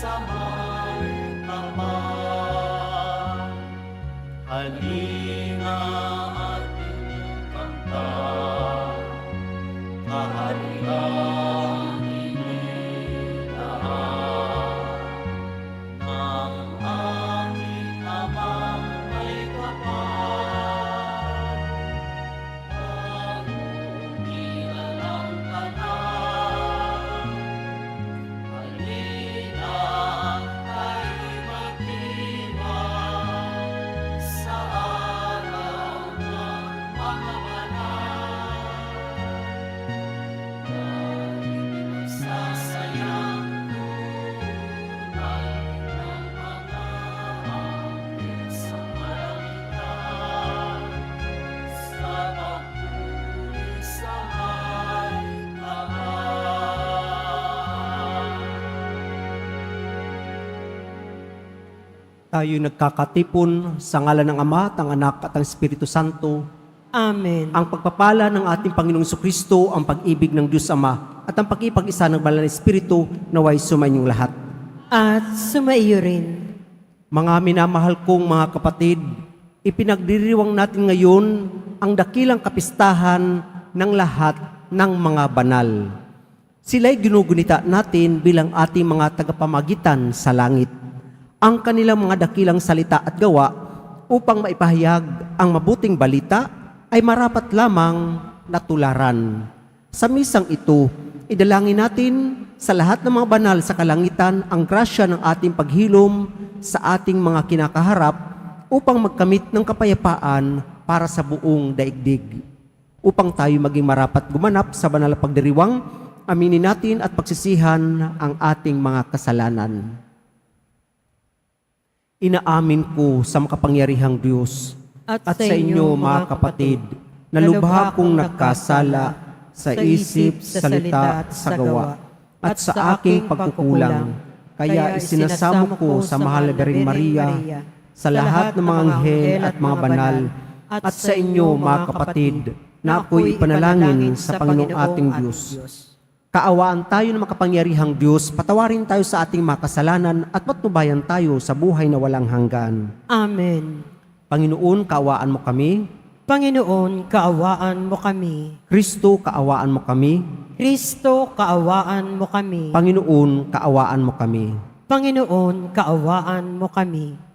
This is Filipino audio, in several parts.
sa may kapal. Halina at inyong kanta, kaharian inilaan ng aming Amang may kapal. Pag-umilalang ka na, halina tayo'y magdiwang sa araw ng mga banal. Dahil nagsasayang tunay ng mga anghel sa kalangitan, sa pagpuri sa may kapal. Tayo nagkakatipon sa ngalan ng Ama, at ng Anak, at ng Espiritu Santo. Amen. Ang pagpapala ng ating Panginoong Jesucristo, ang pag-ibig ng Diyos Ama, at ang pag-ipag-isa ng Banal na Espiritu, naway sumainyong lahat. At sumaiyo rin. Mga minamahal kong mga kapatid, ipinagdiriwang natin ngayon ang dakilang kapistahan ng lahat ng mga banal. Sila'y ginugunita natin bilang ating mga tagapamagitan sa langit. Ang kanilang mga dakilang salita at gawa upang maipahayag ang mabuting balita ay marapat lamang natularan. Sa misang ito, idalangin natin sa lahat ng mga banal sa kalangitan ang grasya ng ating paghilom sa ating mga kinakaharap upang magkamit ng kapayapaan para sa buong daigdig. Upang tayo maging marapat gumanap sa banal na pagdiriwang, aminin natin at pagsisihan ang ating mga kasalanan. Inaamin ko sa makapangyarihang Diyos at sa inyo, mga kapatid, na lubha kong nagkasala sa isip, salita at sa gawa, at sa aking pagkukulang. Kaya isinasamo ko sa mahal na Birhen Maria, sa lahat ng mga anghel at mga banal, at sa inyo, mga kapatid, na ako'y ipanalangin sa Panginoong ating Diyos. Kaawaan tayo ng makapangyarihang Diyos, patawarin tayo sa ating mga kasalanan at patnubayan tayo sa buhay na walang hanggan. Amen. Panginoon, kaawaan mo kami. Panginoon, kaawaan mo kami. Kristo, kaawaan mo kami. Kristo, kaawaan mo kami. Panginoon, kaawaan mo kami. Panginoon, kaawaan mo kami.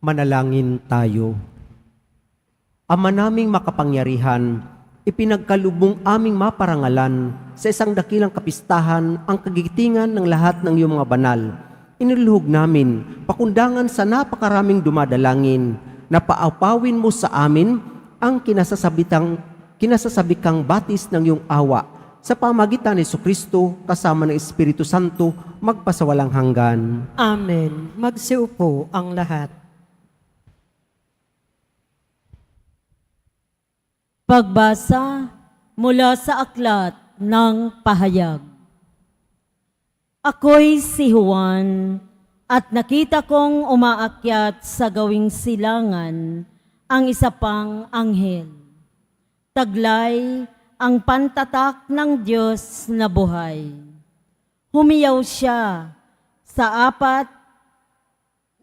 Manalangin tayo. Ama naming makapangyarihan, ipinagkalubong aming maparangalan sa isang dakilang kapistahan ang kagitingan ng lahat ng iyong mga banal. Iniluhog namin, pakundangan sa napakaraming dumadalangin, na paapawin mo sa amin ang kinasasabikang batis ng iyong awa sa pamagitan ni Jesucristo kasama ng Espiritu Santo magpasawalang hanggan. Amen. Magsiupo ang lahat. Pagbasa mula sa aklat ng pahayag. Ako'y si Juan at nakita kong umaakyat sa gawing silangan ang isa pang anghel. Taglay ang pantatak ng Diyos na buhay. Humiyaw siya sa apat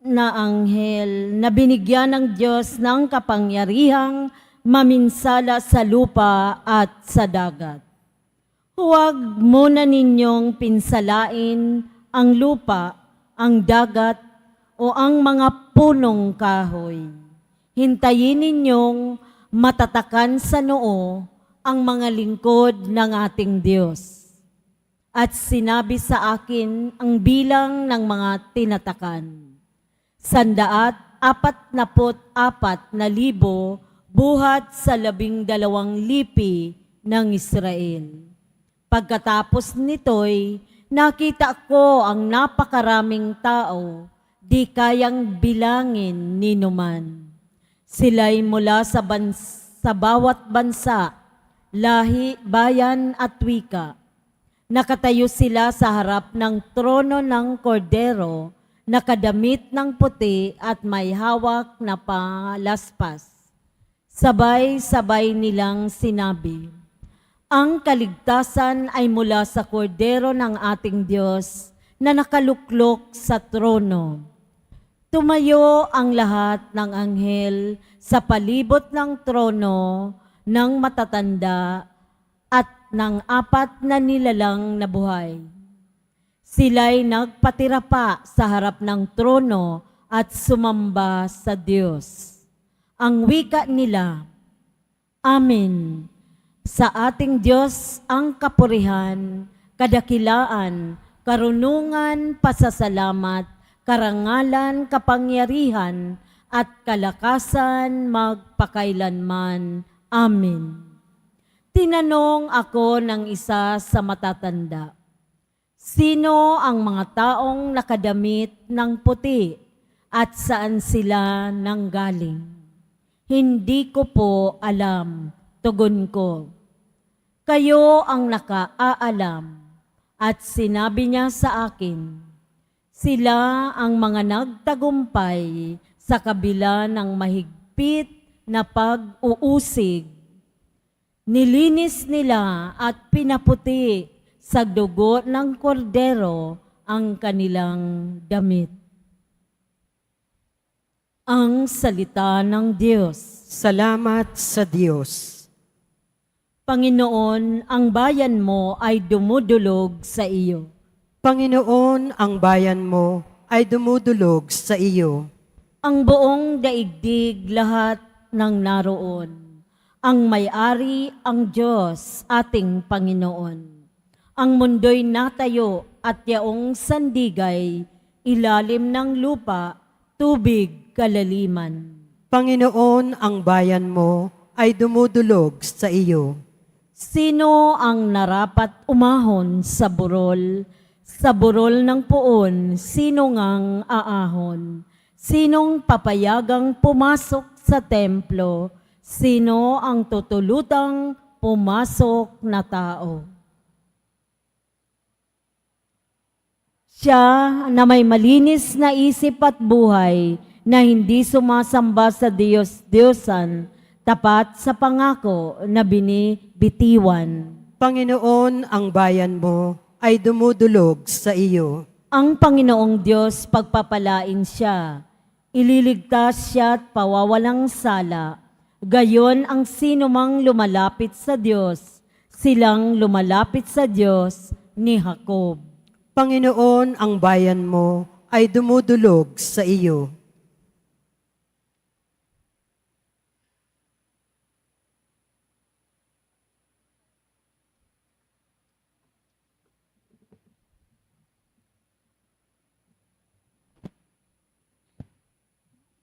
na anghel na binigyan ng Diyos ng kapangyarihang maminsala sa lupa at sa dagat. Huwag muna ninyong pinsalain ang lupa, ang dagat, o ang mga punong kahoy. Hintayin ninyong matatakan sa noo ang mga lingkod ng ating Diyos. At sinabi sa akin ang bilang ng mga tinatakan. 144,000 buhat sa 12 lipi ng Israel. Pagkatapos nito'y nakita ko ang napakaraming tao, di kayang bilangin ni numan. Sila'y mula sa bawat bansa, lahi, bayan at wika. Nakatayo sila sa harap ng trono ng kordero, nakadamit ng puti at may hawak na palaspas. Sabay-sabay nilang sinabi, ang kaligtasan ay mula sa kordero ng ating Diyos na nakaluklok sa trono. Tumayo ang lahat ng anghel sa palibot ng trono ng matatanda at ng 4 na nilalang na buhay. Sila'y nagpatira pa sa harap ng trono at sumamba sa Diyos. Ang wika nila, Amen. Sa ating Diyos ang kapurihan, kadakilaan, karunungan, pasasalamat, karangalan, kapangyarihan, at kalakasan magpakailanman. Amen. Tinanong ako ng isa sa matatanda, sino ang mga taong nakadamit ng puti at saan sila nanggaling? Hindi ko po alam, tugon ko. Kayo ang nakaalam. At sinabi niya sa akin, sila ang mga nagtagumpay sa kabila ng mahigpit na pag-uusig. Nilinis nila at pinaputi sa dugo ng kordero ang kanilang damit. Ang salita ng Diyos. Salamat sa Diyos. Panginoon, ang bayan mo ay dumudulog sa iyo. Panginoon, ang bayan mo ay dumudulog sa iyo. Ang buong daigdig lahat ng naroon. Ang may-ari ang Diyos, ating Panginoon. Ang mundo'y natayo at yaong sandigay, ilalim ng lupa, tubig, kalaliman. Panginoon, ang bayan mo ay dumudulog sa iyo. Sino ang narapat umahon sa burol? Sa burol ng puon, sino ngang aahon? Sinong papayagang pumasok sa templo? Sino ang tutulutang pumasok na tao? Siya na may malinis na isip at buhay, na hindi sumasamba sa Diyos-Diyosan, tapat sa pangako na binibitiwan. Panginoon, ang bayan mo ay dumudulog sa iyo. Ang Panginoong Diyos pagpapalain siya, ililigtas siya at pawawalang sala. Gayon ang sinumang lumalapit sa Diyos, silang lumalapit sa Diyos ni Jacob. Panginoon, ang bayan mo ay dumudulog sa iyo.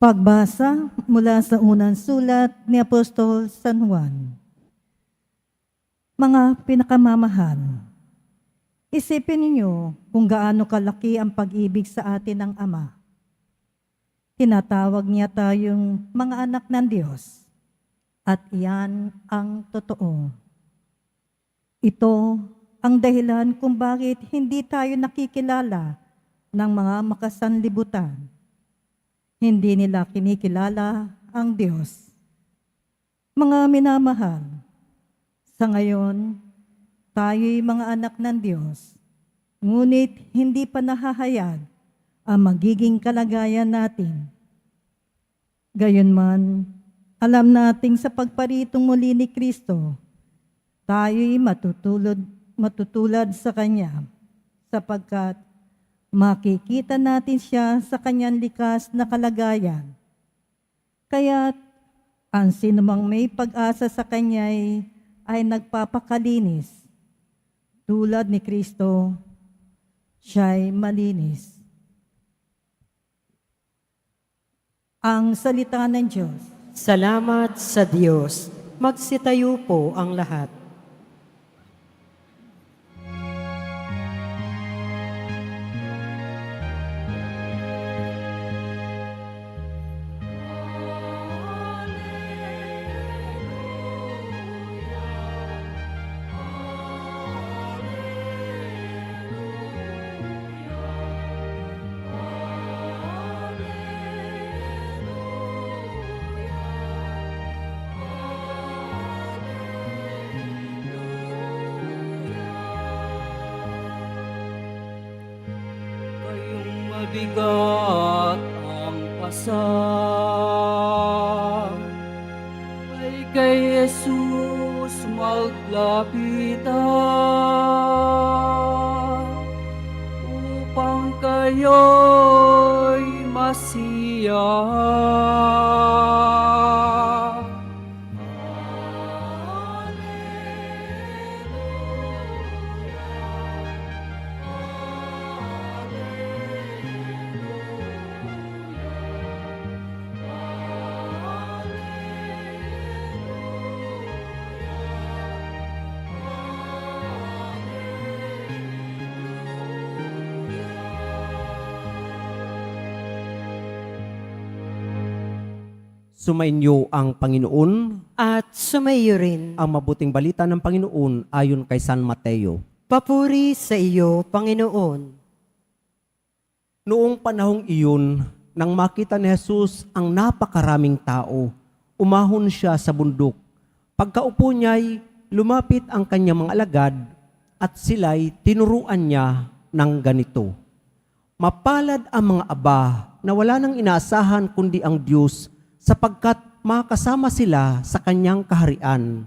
Pagbasa mula sa unang sulat ni Apostol San Juan. Mga pinakamamahal, isipin ninyo kung gaano kalaki ang pag-ibig sa atin ng Ama. Tinatawag niya tayong mga anak ng Diyos, at iyan ang totoo. Ito ang dahilan kung bakit hindi tayo nakikilala ng mga makasanlibutan. Hindi nila kinikilala ang Diyos. Mga minamahal, sa ngayon, tayo'y mga anak ng Diyos, ngunit hindi pa nahahayag ang magiging kalagayan natin. Gayunman, alam nating sa pagparitong muli ni Kristo, tayo'y matutulad sa Kanya, sapagkat makikita natin siya sa kanyang likas na kalagayan. Kaya't ang sinumang may pag-asa sa kanya ay nagpapakalinis. Tulad ni Kristo, siya'y malinis. Ang salita ng Diyos. Salamat sa Diyos. Magsitayo po ang lahat. Kayong mabigat ang pasang ay kay Jesus maglapitan upang kayo'y masiyak. Sumainyo ang Panginoon, At sumayo rin. ang mabuting balita ng Panginoon ayon kay San Mateo. Papuri sa iyo, Panginoon. Noong panahong iyon, nang makita ni Jesus ang napakaraming tao, umahon siya sa bundok. Pagkaupo niya'y lumapit ang kanyang mga alagad at sila'y tinuruan niya ng ganito. Mapalad ang mga aba na wala nang inaasahan kundi ang Diyos, sapagkat makasama sila sa kanyang kaharian.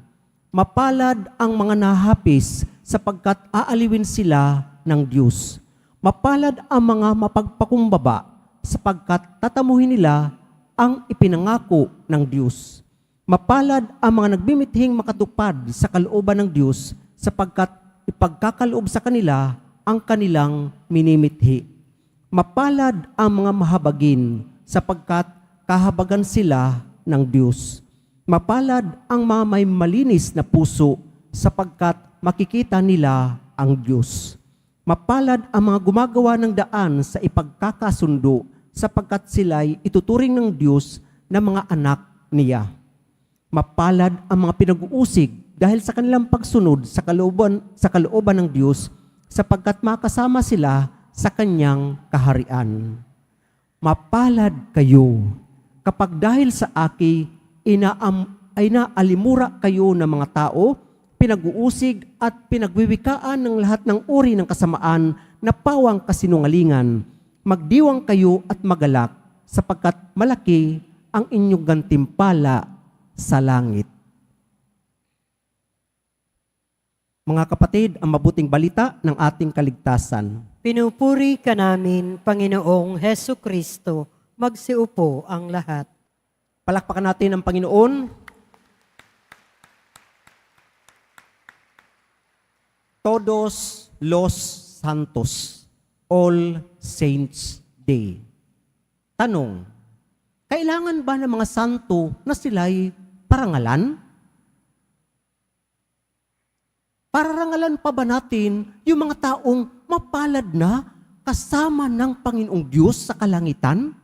Mapalad ang mga nahapis sapagkat aaliwin sila ng Diyos. Mapalad ang mga mapagpakumbaba sapagkat tatamuhin nila ang ipinangako ng Diyos. Mapalad ang mga nagbimithing makatupad sa kalooban ng Diyos sapagkat ipagkakaloob sa kanila ang kanilang minimithi. Mapalad ang mga mahabagin sapagkat kahabagan sila ng Diyos. Mapalad ang mga may malinis na puso sapagkat makikita nila ang Diyos. Mapalad ang mga gumagawa ng daan sa ipagkakasundo sapagkat sila'y ituturing ng Diyos na mga anak niya. Mapalad ang mga pinag-uusig dahil sa kanilang pagsunod sa kalooban ng Diyos sapagkat makasama sila sa kanyang kaharian. Mapalad kayo kapag dahil sa aki, inaalimura kayo ng mga tao, pinag-uusig at pinagwiwikaan ng lahat ng uri ng kasamaan na pawang kasinungalingan. Magdiwang kayo at magalak, sapagkat malaki ang inyong gantimpala sa langit. Mga kapatid, ang mabuting balita ng ating kaligtasan. Pinupuri ka namin, Panginoong Hesu Kristo. Magsiupo ang lahat. Palakpakan natin ang Panginoon. Todos los Santos, All Saints Day. Tanong, Kailangan ba ng mga santo na sila'y parangalan? Pararangalan pa ba natin yung mga taong mapalad na kasama ng Panginoong Diyos sa kalangitan?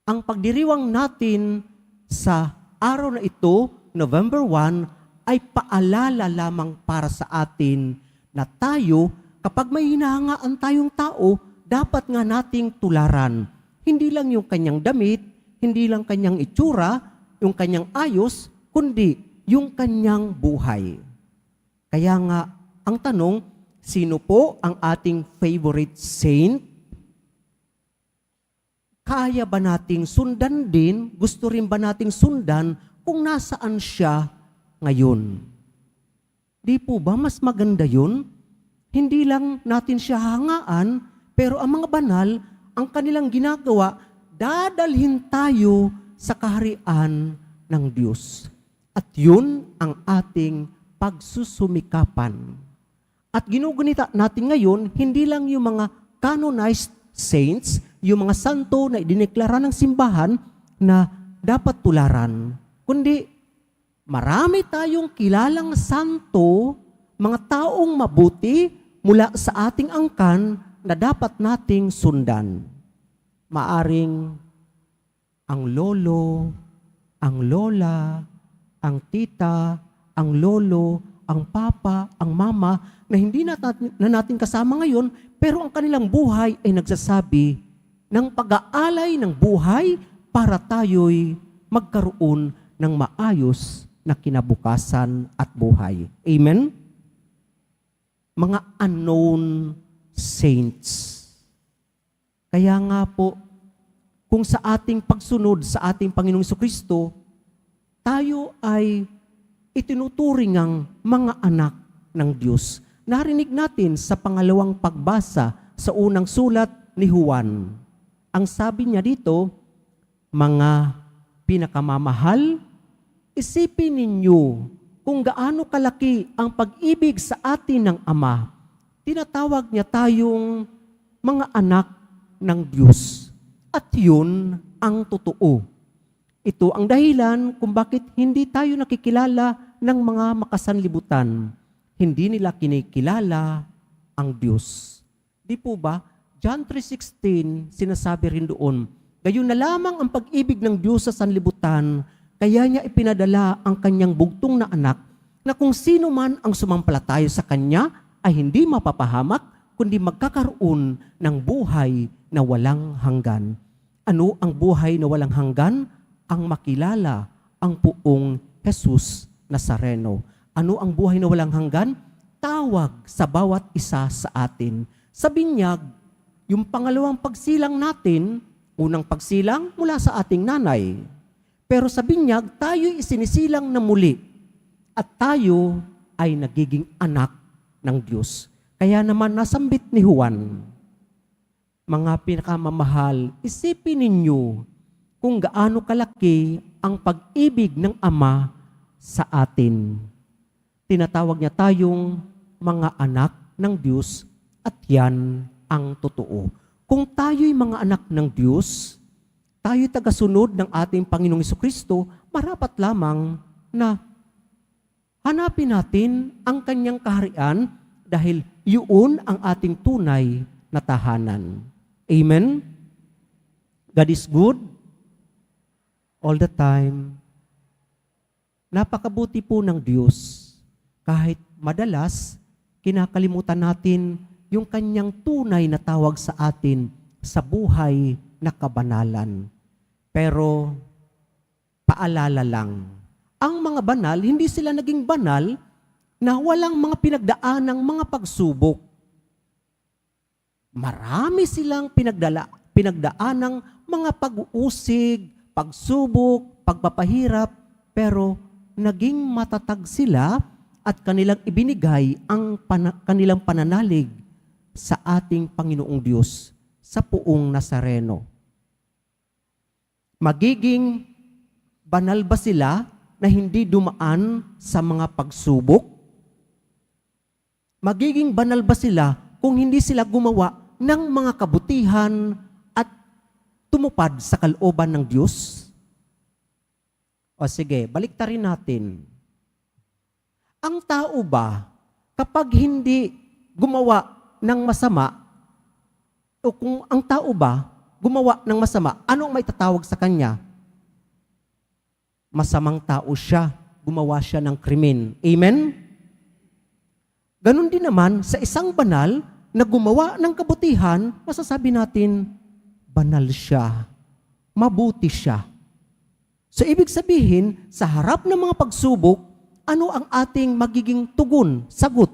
Ang pagdiriwang natin sa araw na ito, November 1, ay paalala lamang para sa atin na tayo, kapag may hinahangaan tayong tao, dapat nga nating tularan. Hindi lang yung kanyang damit, hindi lang kanyang itsura, yung kanyang ayos, kundi yung kanyang buhay. Kaya nga, ang tanong, sino po ang ating favorite saint? Kaya ba nating sundan din? Gusto rin ba nating sundan kung nasaan siya ngayon? Di po ba mas maganda yun? Hindi lang natin siya hangaan, pero ang mga banal, ang kanilang ginagawa, dadalhin tayo sa kaharian ng Diyos. At yun ang ating pagsusumikapan. At ginugunita natin ngayon, hindi lang yung mga canonized saints, yung mga santo na idineklara ng simbahan na dapat tularan, kundi marami tayong kilalang santo, mga taong mabuti mula sa ating angkan na dapat nating sundan. Maaring ang lolo, ang lola, ang tita, ang lolo, ang papa, ang mama, na hindi na natin kasama ngayon, pero ang kanilang buhay ay nagsasabi ng pag-aalay ng buhay para tayo'y magkaroon ng maayos na kinabukasan at buhay. Amen? Mga unknown saints. Kaya nga po, kung sa ating pagsunod sa ating Panginoong Jesucristo, tayo ay itinuturing ang mga anak ng Diyos. Narinig natin sa pangalawang pagbasa sa unang sulat ni Juan. Ang sabi niya dito, mga pinakamamahal, isipin ninyo kung gaano kalaki ang pag-ibig sa atin ng Ama. Tinatawag niya tayong mga anak ng Diyos. At yun ang totoo. Ito ang dahilan kung bakit hindi tayo nakikilala ng mga makasanlibutan. Hindi nila kinikilala ang Diyos. Di po ba? John 3:16, sinasabi rin doon, gayon na lamang ang pag-ibig ng Diyos sa sanlibutan, kaya niya ipinadala ang kanyang bugtong na anak, na kung sino man ang sumampalataya sa kanya, ay hindi mapapahamak, kundi magkakaroon ng buhay na walang hanggan. Ano ang buhay na walang hanggan? Ang makilala ang puong Jesus Nazareno. Ano ang buhay na walang hanggan? Tawag sa bawat isa sa atin. Sa binyag, yung pangalawang pagsilang natin, unang pagsilang mula sa ating nanay. Pero sa binyag, tayo isinisilang na muli. At tayo ay nagiging anak ng Diyos. Kaya naman nasambit ni Juan, mga pinakamamahal, isipin ninyo kung gaano kalaki ang pag-ibig ng Ama sa atin. Tinatawag niya tayong mga anak ng Diyos at yan ang totoo. Kung tayo'y mga anak ng Diyos, tayo'y tagasunod ng ating Panginoong Jesucristo, marapat lamang na hanapin natin ang kanyang kaharian dahil yun ang ating tunay na tahanan. Amen? God is good all the time. Napakabuti po ng Diyos. Kahit madalas, kinakalimutan natin yung kanyang tunay na tawag sa atin sa buhay na kabanalan. Pero, paalala lang, ang mga banal, hindi sila naging banal na walang mga pinagdaanang mga pagsubok. Marami silang pinagdaanang mga pag-uusig, pagsubok, pagpapahirap, pero naging matatag sila at kanilang ibinigay ang kanilang pananalig sa ating Panginoong Diyos, sa puong Nazareno. Magiging banal ba sila na hindi dumaan sa mga pagsubok? Magiging banal ba sila kung hindi sila gumawa ng mga kabutihan at tumupad sa kalooban ng Diyos? O sige, baliktarin natin. Ang tao ba, kapag hindi gumawa ng masama, o kung ang tao ba gumawa ng masama, anong may tatawag sa kanya? Masamang tao siya, gumawa siya ng krimen. Amen? Ganon din naman sa isang banal na gumawa ng kabutihan, masasabi natin, banal siya, mabuti siya. So ibig sabihin, sa harap ng mga pagsubok, ano ang ating magiging tugon, sagot?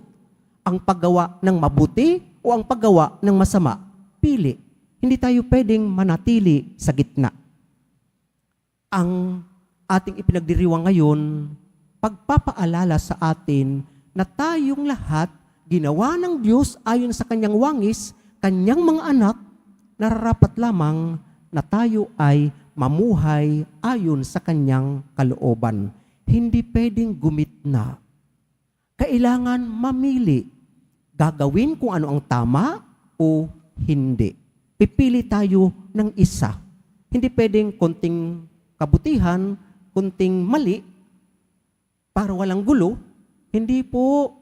Ang paggawa ng mabuti o ang paggawa ng masama? Pili. Hindi tayo pwedeng manatili sa gitna. Ang ating ipinagdiriwang ngayon, pagpapaalala sa atin na tayong lahat ginawa ng Diyos ayon sa kanyang wangis, kanyang mga anak, nararapat lamang na tayo ay mamuhay ayon sa kanyang kalooban. Hindi pwedeng gumitna. Kailangan mamili. Gagawin kung ano ang tama o hindi. Pipili tayo ng isa. Hindi pwedeng konting kabutihan, konting mali, para walang gulo. Hindi po.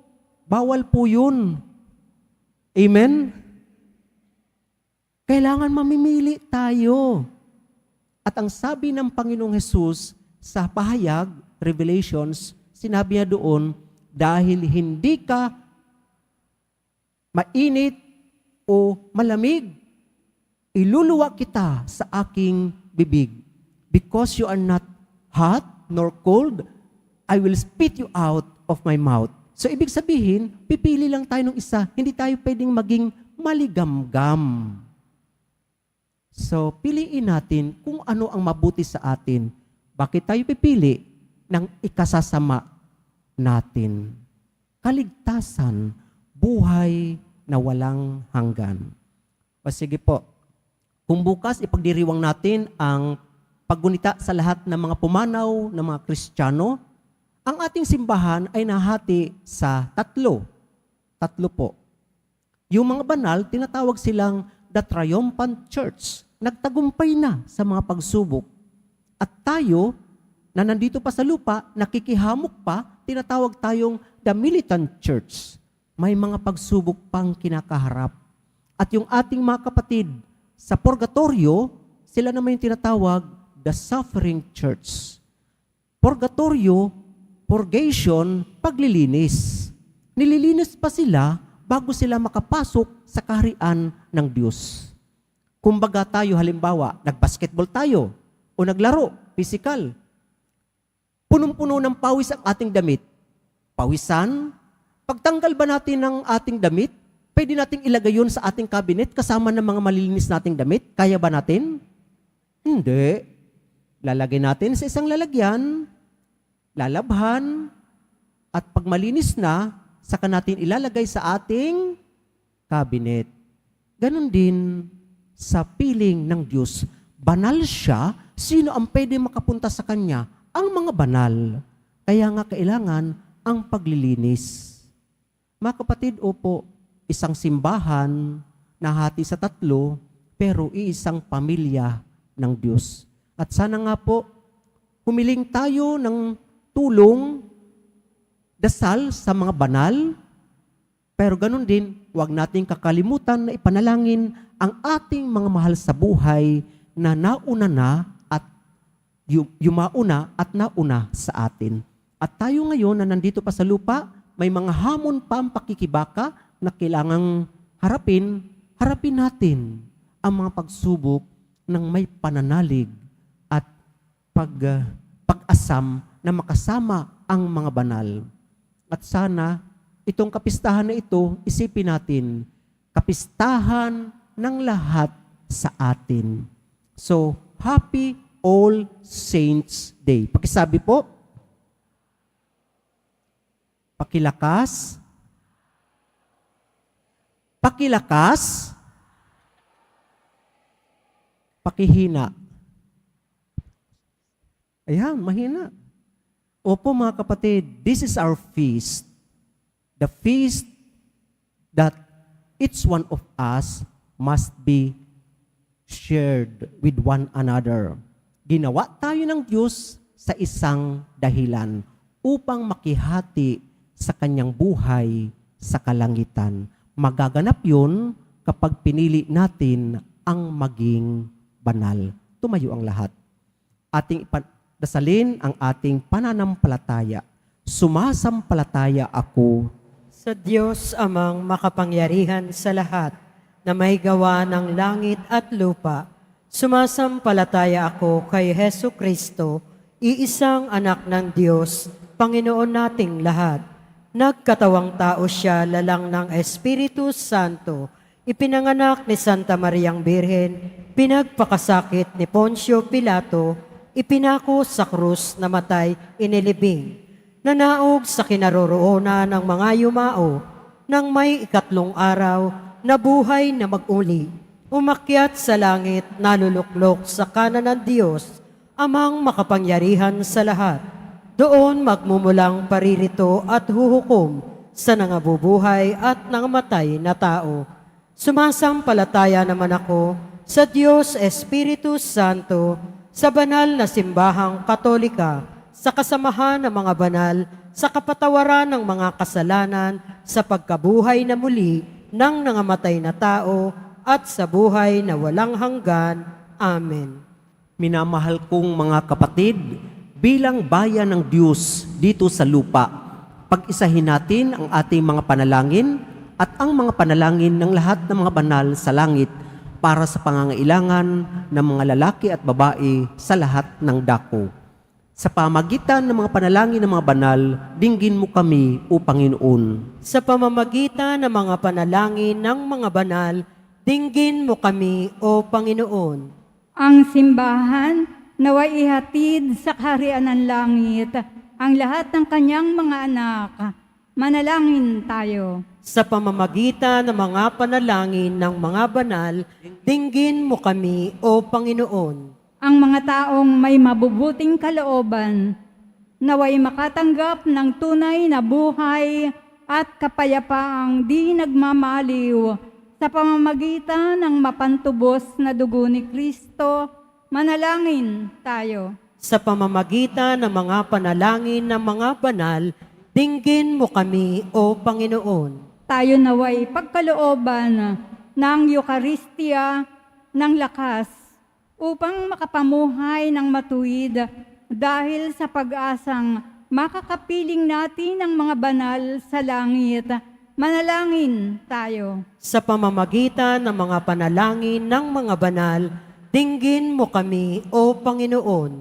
Bawal po yun. Amen? Kailangan mamimili tayo. At ang sabi ng Panginoong Hesus sa pahayag, Revelations, sinabi niya doon, dahil hindi ka mainit o malamig, iluluwa kita sa aking bibig. Because you are not hot nor cold, I will spit you out of my mouth. So ibig sabihin, pipili lang tayo ng isa. Hindi tayo pwedeng maging maligamgam. So piliin natin kung ano ang mabuti sa atin. Bakit tayo pipili ng ikasasama natin? Kaligtasan, buhay na walang hanggan. O sige po, kung bukas ipagdiriwang natin ang paggunita sa lahat ng mga pumanaw ng mga Kristiyano, ang ating simbahan ay nahati sa tatlo. Tatlo po. Yung mga banal, tinatawag silang the triumphant church. Nagtagumpay na sa mga pagsubok. At tayo, na nandito pa sa lupa, nakikihamok pa, tinatawag tayong the militant church. May mga pagsubok pang kinakaharap. At yung ating mga kapatid sa purgatorio, sila naman yung tinatawag the suffering church. Purgatorio, purgation, paglilinis. Nililinis pa sila bago sila makapasok sa kaharian ng Diyos. Kumbaga tayo, halimbawa, nagbasketball tayo o naglaro, physical. Punong-puno ng pawis ang ating damit. Pawisan. Pagtanggal ba natin ng ating damit, pwede nating ilagay yun sa ating cabinet kasama ng mga malilinis nating damit? Kaya ba natin? Hindi. Lalagay natin sa isang lalagyan, lalabhan, at pag malinis na, saka natin ilalagay sa ating cabinet. Ganon din sa piling ng Diyos. Banal siya, sino ang pwede makapunta sa Kanya? Ang mga banal. Kaya nga kailangan ang paglilinis. Mga kapatid, opo, isang simbahan na hati sa tatlo, pero iisang pamilya ng Diyos. At sana nga po, humiling tayo ng tulong, dasal sa mga banal, pero ganun din, huwag nating kakalimutan na ipanalangin ang ating mga mahal sa buhay na nauna na at yumauna at nauna sa atin. At tayo ngayon na nandito pa sa lupa, may mga hamon pa ang pakikibaka na kailangang harapin natin ang mga pagsubok ng may pananalig at pag-asam na makasama ang mga banal. At sana, itong kapistahan na ito, isipin natin, kapistahan ng lahat sa atin. So, Happy All Saints Day. Pakisabi po, pakilakas, pakilakas, pakihina. Ayan, mahina. Opo mga kapatid, this is our feast. The feast that each one of us must be shared with one another. Ginawa tayo ng Diyos sa isang dahilan upang makihati sa kanyang buhay sa kalangitan. Magaganap yun kapag pinili natin ang maging banal. Tumayo ang lahat. Ating dasalin ang ating pananampalataya. Sumasampalataya ako Sa Diyos amang makapangyarihan sa lahat, na may gawa ng langit at lupa, sumasampalataya ako kay Hesu Kristo, iisang anak ng Diyos, Panginoon nating lahat. Nagkatawang tao siya lalang ng Espiritu Santo, ipinanganak ni Santa Mariang Birhen, pinagpakasakit ni Poncio Pilato, ipinako sa krus, namatay, inilibing. Nanaog sa kinaroroonan ng mga yumao, nang may ikatlong araw, nabuhay na mag-uli. Umakyat sa langit, naluluklok sa kanan ng Diyos, amang makapangyarihan sa lahat. Doon magmumulang paririto at huhukom sa nangabubuhay at nangamatay na tao. Sumasampalataya naman ako sa Diyos Espiritu Santo, sa banal na simbahang Katolika, sa kasamahan ng mga banal, sa kapatawaran ng mga kasalanan, sa pagkabuhay na muli ng nangamatay na tao, at sa buhay na walang hanggan. Amen. Minamahal kong mga kapatid, bilang bayan ng Diyos dito sa lupa, pag-isahin natin ang ating mga panalangin at ang mga panalangin ng lahat ng mga banal sa langit para sa pangangailangan ng mga lalaki at babae sa lahat ng dako. Sa pamagitan ng mga panalangin ng mga banal, dinggin mo kami, O Panginoon. Sa pamamagitan ng mga panalangin ng mga banal, dinggin mo kami, O Panginoon. Ang simbahan naway ihatid sa kaharian ng langit ang lahat ng kanyang mga anak. Manalangin tayo. Sa pamamagitan ng mga panalangin ng mga banal, dinggin mo kami, O Panginoon. Ang mga taong may mabubuting kalooban, naway makatanggap ng tunay na buhay at kapayapaang di nagmamaliw sa pamamagitan ng mapantubos na dugo ni Kristo. Manalangin tayo. Sa pamamagitan ng mga panalangin ng mga banal, dinggin mo kami, O Panginoon. Tayo naway pagkalooban ng Eucharistia ng lakas upang makapamuhay ng matuwid dahil sa pag-asang makakapiling natin ang mga banal sa langit. Manalangin tayo. Sa pamamagitan ng mga panalangin ng mga banal, dinggin mo kami, O Panginoon.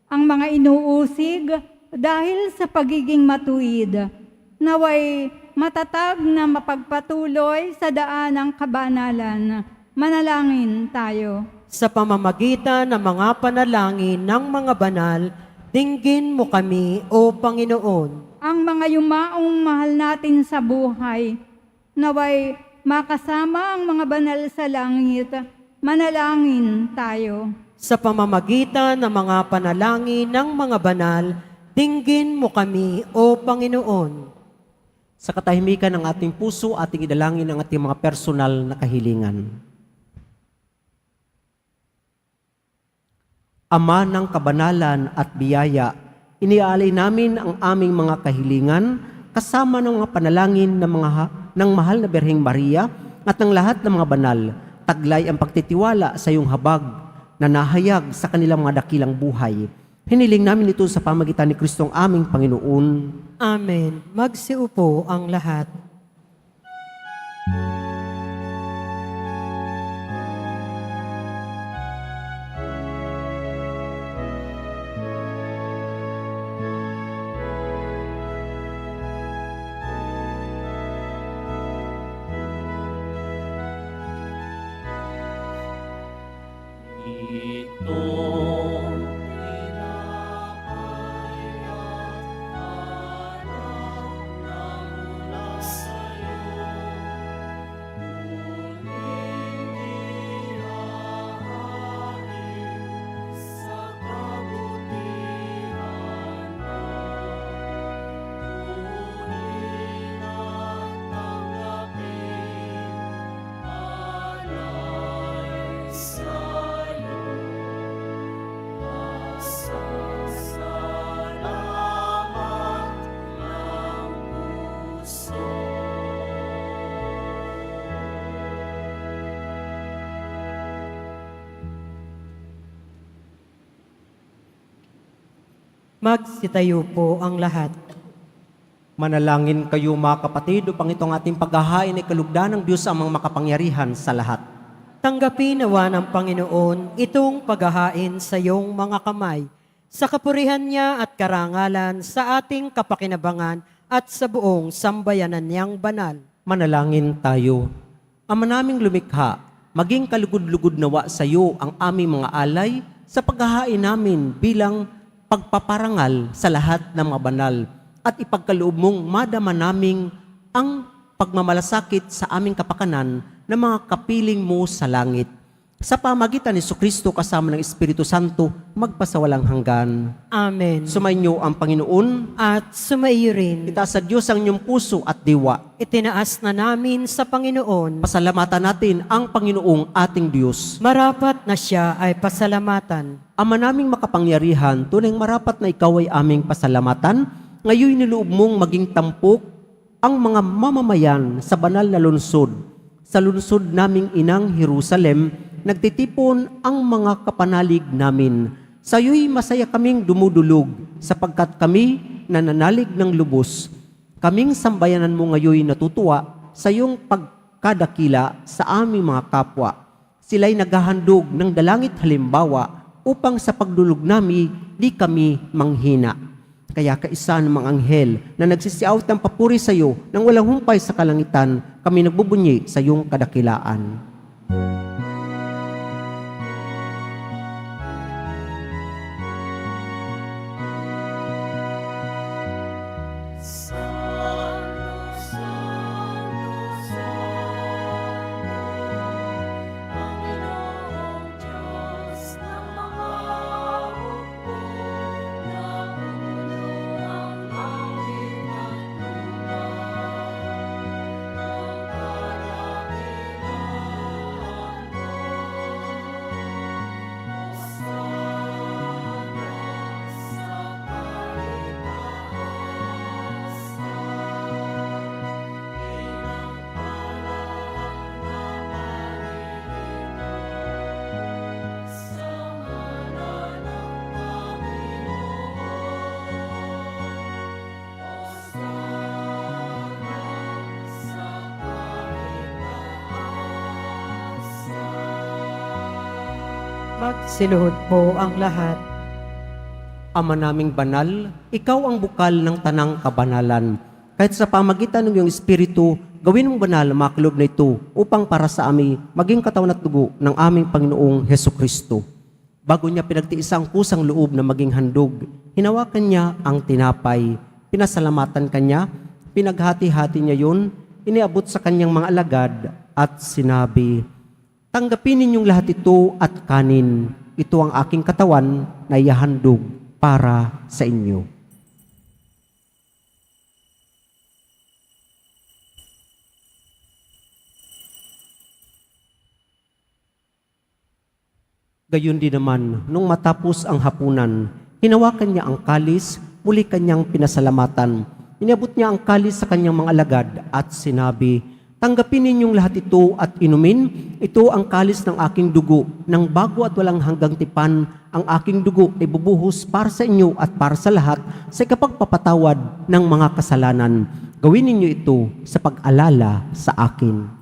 Ang mga inuusig dahil sa pagiging matuwid, naway matatag na mapagpatuloy sa daan ng kabanalan. Manalangin tayo. Sa pamamagitan ng mga panalangin ng mga banal, dinggin mo kami, O Panginoon. Ang mga yumaong mahal natin sa buhay, naway makasama ang mga banal sa langit. Manalangin tayo. Sa pamamagitan ng mga panalangin ng mga banal, dinggin mo kami, O Panginoon. Sa katahimikan ng ating puso, ating idalangin ang ating mga personal na kahilingan. Ama ng kabanalan at biyaya, iniaalay namin ang aming mga kahilingan kasama ng mga panalangin ng mahal na Birheng Maria at ng lahat ng mga banal. Taglay ang pagtitiwala sa iyong habag na nahayag sa kanilang mga dakilang buhay. Hiniling namin ito sa pamagitan ni Kristong aming Panginoon. Amen. Magsiupo ang lahat. Itong pinapayat anak na mula sa'yo, Magsitayo po ang lahat. Manalangin kayo mga kapatid upang itong ating paghahain ay kalugdan ng Diyos ang mga makapangyarihan sa lahat. Tanggapin nawa ng Panginoon itong paghahain sa iyong mga kamay, sa kapurihan niya at karangalan sa ating kapakinabangan at sa buong sambayanan niyang banal. Manalangin tayo. Ama naming lumikha, maging kalugod-lugod nawa sa iyo ang aming mga alay sa paghahain namin bilang pagpaparangal sa lahat ng mga banal at ipagkaloob mong madama naming ang pagmamalasakit sa aming kapakanan ng mga kapiling mo sa langit. Sa pamagitan ni Jesucristo kasama ng Espiritu Santo, magpasawalang hanggan. Amen. Sumainyo ang Panginoon, At sumaiyo rin, itaas sa Diyos ang inyong puso at diwa. itinaas na namin sa Panginoon, Pasalamatan natin ang Panginoong ating Diyos. marapat na siya ay pasalamatan. Ama naming makapangyarihan, tunay marapat na ikaw ay aming pasalamatan. Ngayon niloob mong maging tampok ang mga mamamayan sa banal na lungsod. Sa lungsod naming inang Jerusalem, nagtitipon ang mga kapanalig namin. Sa iyo'y masaya kaming dumudulog, sapagkat kami nananalig ng lubos. Kaming sambayanan mo ngayon natutuwa sa iyong pagkadakila sa aming mga kapwa. Sila'y naghahandog ng dalangit halimbawa upang sa pagdulog nami di kami manghina. Kaya kaisa ng mga anghel na nagsisiaw ng papuri sa iyo nang walang humpay sa kalangitan, kami nagbubunyi sa iyong kadakilaan. Santo, Santo, Santo, Panginoong Diyos ng mga hukbo, napupuno ang langit at lupa, ang kadakilaan mo. Magsiluhod po ang lahat. Ama naming banal, ikaw ang bukal ng tanang kabanalan. Kahit sa pamagitan ng iyong Espiritu, gawin mong banal ang mga kaloob na ito upang para sa amin maging katawan at dugo ng aming Panginoong Hesukristo. Bago niya pinagtiis ang kusang loob na maging handog, hinawakan niya ang tinapay, pinasalamatan kanya, pinaghati-hati niya yun, iniabot sa kanyang mga alagad at sinabi, "Tanggapin ninyong lahat ito at kanin. Ito ang aking katawan na ihahandog para sa inyo." Gayon din naman, nung matapos ang hapunan, hinawakan niya ang kalis, muli kanyang pinasalamatan. Iniabot niya ang kalis sa kanyang mga alagad at sinabi, "Tanggapin ninyong lahat ito at inumin. Ito ang kalis ng aking dugo, ng bago at walang hanggang tipan. Ang aking dugo ay bubuhos para sa inyo at para sa lahat sa ikapagpapatawad ng mga kasalanan. Gawin ninyo ito sa pag-alala sa akin."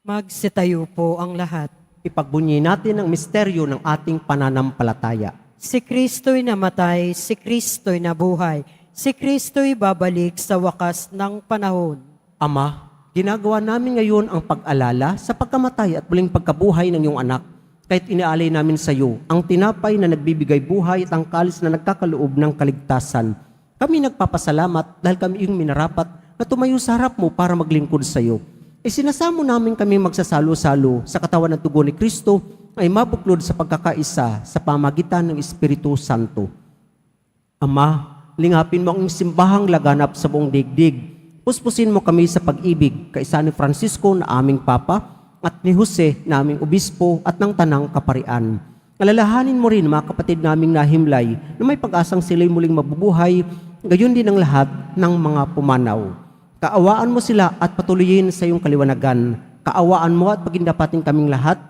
Magsitayo po ang lahat. Ipagbunyi natin ang misteryo ng ating pananampalataya. Si Kristo'y namatay, si Kristo'y nabuhay, si Kristo'y babalik sa wakas ng panahon. Ama, ginagawa namin ngayon ang pag-alala sa pagkamatay at muling pagkabuhay ng iyong anak. Kahit inialay namin sa iyo ang tinapay na nagbibigay buhay at ang kalis na nagkakaloob ng kaligtasan. Kami nagpapasalamat dahil kami iyong minarapat na tumayo sa harap mo para maglingkod sa iyo. Isinasamo namin kami magsasalo-salo sa katawan at dugo ni Kristo ay mabuklod sa pagkakaisa sa pamagitan ng Espiritu Santo. Ama, lingapin mo ang simbahang laganap sa buong digdig. Puspusin mo kami sa pag-ibig kaisa ni Francisco na aming Papa at ni Jose na aming Obispo at ng Tanang Kaparian. Alalahanin mo rin mga kapatid naming nahimlay na may pag-asang sila'y muling mabubuhay, gayon din ang lahat ng mga pumanaw. Kaawaan mo sila at patuloyin sa iyong kaliwanagan. kaawaan mo at pagindapating kaming lahat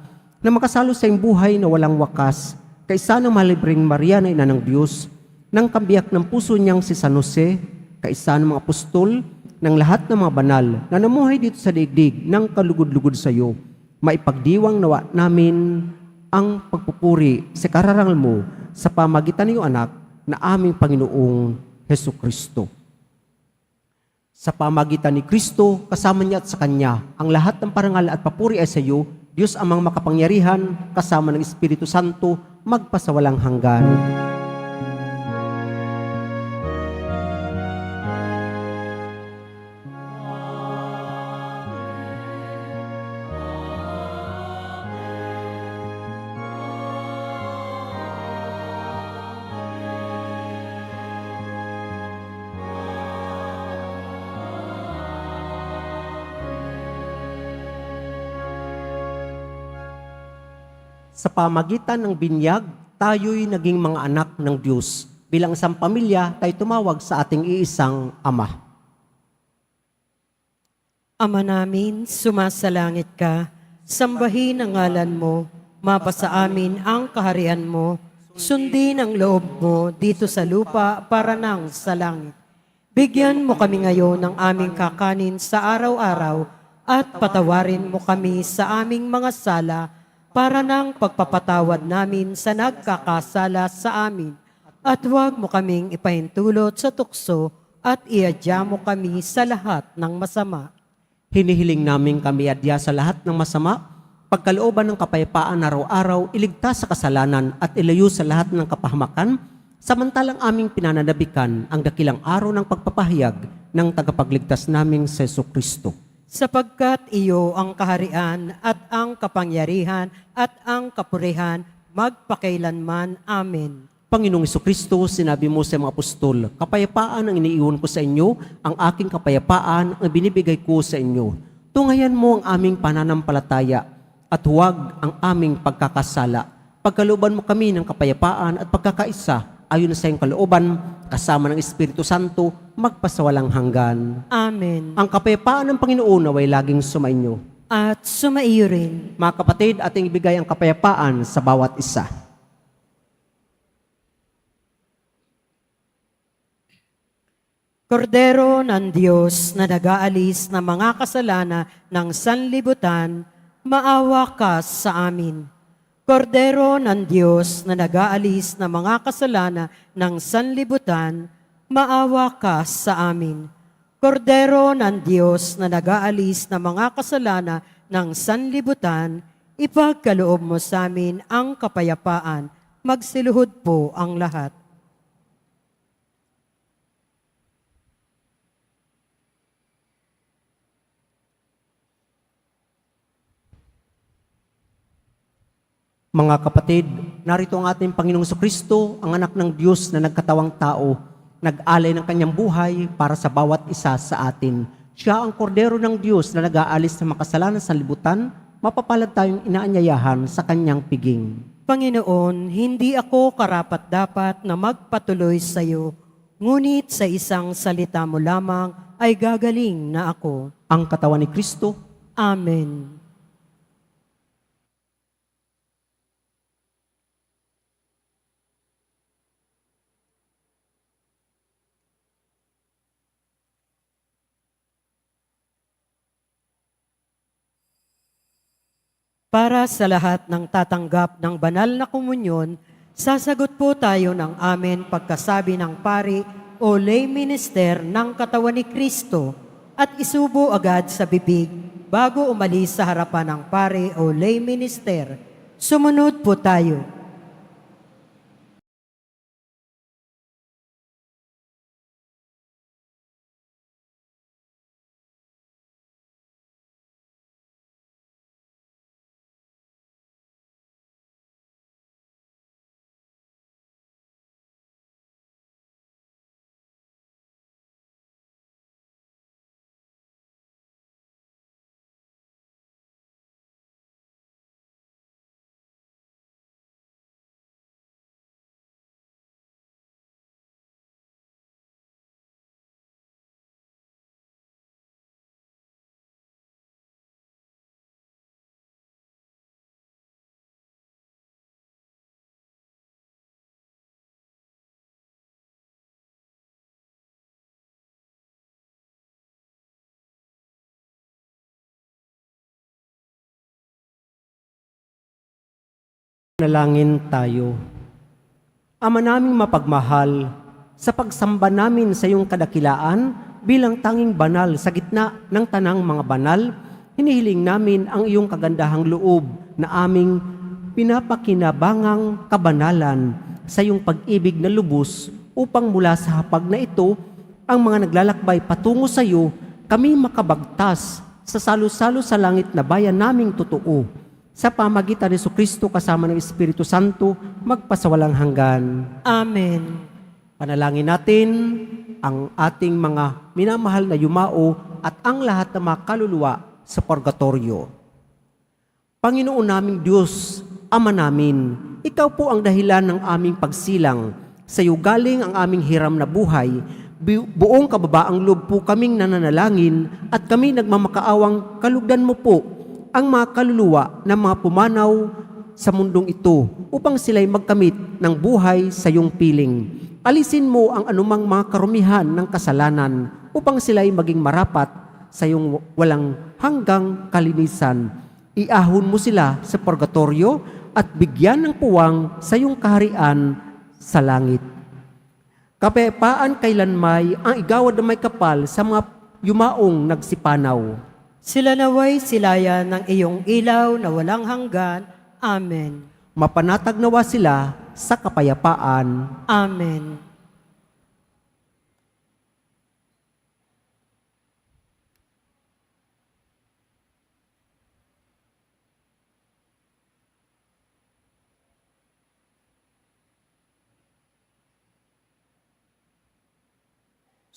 na makasalo sa iyong buhay na walang wakas, kaisa ng malibring Maria na ina ng Diyos, ng kambiyak ng puso niyang si San Jose, kaisa ng mga apostol, ng lahat ng mga banal na namuhay dito sa daigdig ng kalugod-lugod sa iyo, maipagdiwang nawa namin ang pagpupuri sa kararangal mo sa pamagitan ng iyong anak na aming Panginoong Hesus Kristo. Sa pamagitan ni Kristo, kasama niya at sa Kanya, ang lahat ng parangal at papuri ay sa iyo, Diyos amang makapangyarihan, kasama ng Espiritu Santo, magpasawalang hanggan. Sa pamagitan ng binyag, tayo'y naging mga anak ng Diyos. Bilang isang pamilya, tayo tumawag sa ating iisang Ama. Ama namin, sumasalangit ka, sambahin ang ngalan mo, mapasa amin ang kaharian mo, sundin ang loob mo dito sa lupa para nang sa langit. Bigyan mo kami ngayon ng aming kakanin sa araw-araw at patawarin mo kami sa aming mga sala para nang pagpapatawad namin sa nagkakasala sa amin. At huwag mo kaming ipahintulot sa tukso at iadya mo kami sa lahat ng masama. Hinihiling namin kami adya sa lahat ng masama, pagkalooban ng kapayapaan araw-araw, iligtas sa kasalanan at ilayo sa lahat ng kapahamakan, samantalang aming pinananabikan ang dakilang araw ng pagpapahayag ng tagapagligtas naming sa Hesus Kristo. Sapagkat iyo ang kaharian at ang kapangyarihan at ang kapurihan magpakailanman. Amen. Panginoong Jesucristo, sinabi mo sa mga apostol, kapayapaan ang iniiwan ko sa inyo, ang aking kapayapaan ang binibigay ko sa inyo. Tungayan mo ang aming pananampalataya at huwag ang aming pagkakasala. Pagkalooban mo kami ng kapayapaan at pagkakaisa, ayon sa iyong kalooban, kasama ng Espiritu Santo, magpasawalang hanggan. Amen. Ang kapayapaan ng Panginoon naway laging sumainyo. At sumaiyo rin. Mga kapatid, ating ibigay ang kapayapaan sa bawat isa. Kordero ng Diyos na nag-aalis ng mga kasalanan ng sanlibutan, maawa ka sa amin. Kordero ng Diyos na nag-aalis ng mga kasalanan ng sanlibutan, maawa ka sa amin. Kordero ng Diyos na nag-aalis ng mga kasalanan ng sanlibutan, ipagkaloob mo sa amin ang kapayapaan. Magsiluhod po ang lahat. Mga kapatid, narito ang ating Panginoong Jesucristo, ang anak ng Diyos na nagkatawang tao, nag-alay ng kanyang buhay para sa bawat isa sa atin. Siya ang kordero ng Diyos na nag-aalis ng makasalanan sa libutan, mapapalad tayong inaanyayahan sa kanyang piging. Panginoon, hindi ako karapat-dapat na magpatuloy sa iyo, ngunit sa isang salita mo lamang ay gagaling na ako. Ang katawan ni Kristo. Amen. Para sa lahat ng tatanggap ng banal na komunyon, sasagot po tayo ng amen pagkasabi ng pari o lay minister ng katawan ni Kristo at isubo agad sa bibig bago umalis sa harapan ng pari o lay minister. Sumunod po tayo. Nalangin tayo. Ama naming mapagmahal, sa pagsamba namin sa iyong kadakilaan bilang tanging banal sa gitna ng tanang mga banal, hinihiling namin ang iyong kagandahang loob na aming pinapakinabangang kabanalan sa iyong pag-ibig na lubos upang mula sa hapag na ito, ang mga naglalakbay patungo sa iyo, kami makabagtas sa salo-salo sa langit na bayan naming totoo. Sa pamagitan ni Jesucristo kasama ng Espiritu Santo, magpasawalang hanggan. Amen. Panalangin natin ang ating mga minamahal na yumao at ang lahat ng mga kaluluwa sa purgatorio. Panginoon naming Diyos, Ama namin, Ikaw po ang dahilan ng aming pagsilang. Sa iyo galing ang aming hiram na buhay. Buong kababaang loob po kaming nananalangin at kami nagmamakaawang kalugdan mo po ang mga kaluluwa ng mga pumanaw sa mundong ito upang sila'y magkamit ng buhay sa iyong piling. Alisin mo ang anumang mga karumihan ng kasalanan upang sila'y maging marapat sa iyong walang hanggang kalinisan. Iahon mo sila sa purgatorio at bigyan ng puwang sa iyong kaharian sa langit. Kapayapaan kailanmay ang igawad na may kapal sa mga yumaong nagsipanaw. Sila naway silayan ng iyong ilaw na walang hanggan. Amen. Mapanatag nawa sila sa kapayapaan. Amen.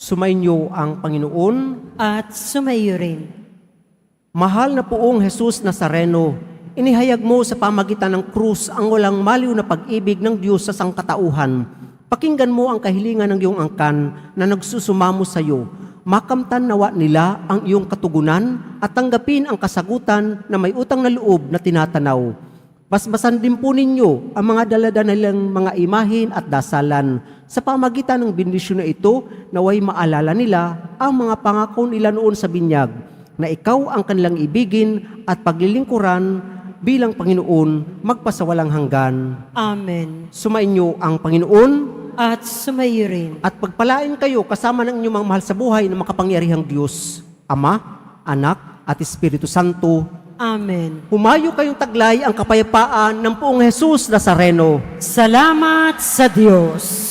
Sumainyo ang Panginoon. At sumayo rin. Mahal na Poong Jesus Nazareno, inihayag mo sa pamagitan ng krus ang walang maliw na pag-ibig ng Diyos sa sangkatauhan. Pakinggan mo ang kahilingan ng iyong angkan na nagsusumamo sa iyo. Makamtan nawa nila ang iyong katugunan at tanggapin ang kasagutan na may utang na loob na tinatanaw. Basbasan din po ninyo ang mga daladanalang mga imahin at dasalan. Sa pamagitan ng bendisyon na ito, naway maalala nila ang mga pangako nila noon sa binyag, na ikaw ang kanilang ibigin at paglilingkuran bilang Panginoon magpasawalang hanggan. Amen. Sumainyo ang Panginoon At sumayo rin. at pagpalain kayo kasama ng inyong mga mahal sa buhay ng makapangyarihang Diyos, Ama, Anak, at Espiritu Santo. Amen. Humayo kayong taglay ang kapayapaan ng Poong Jesus Nazareno. Salamat sa Diyos.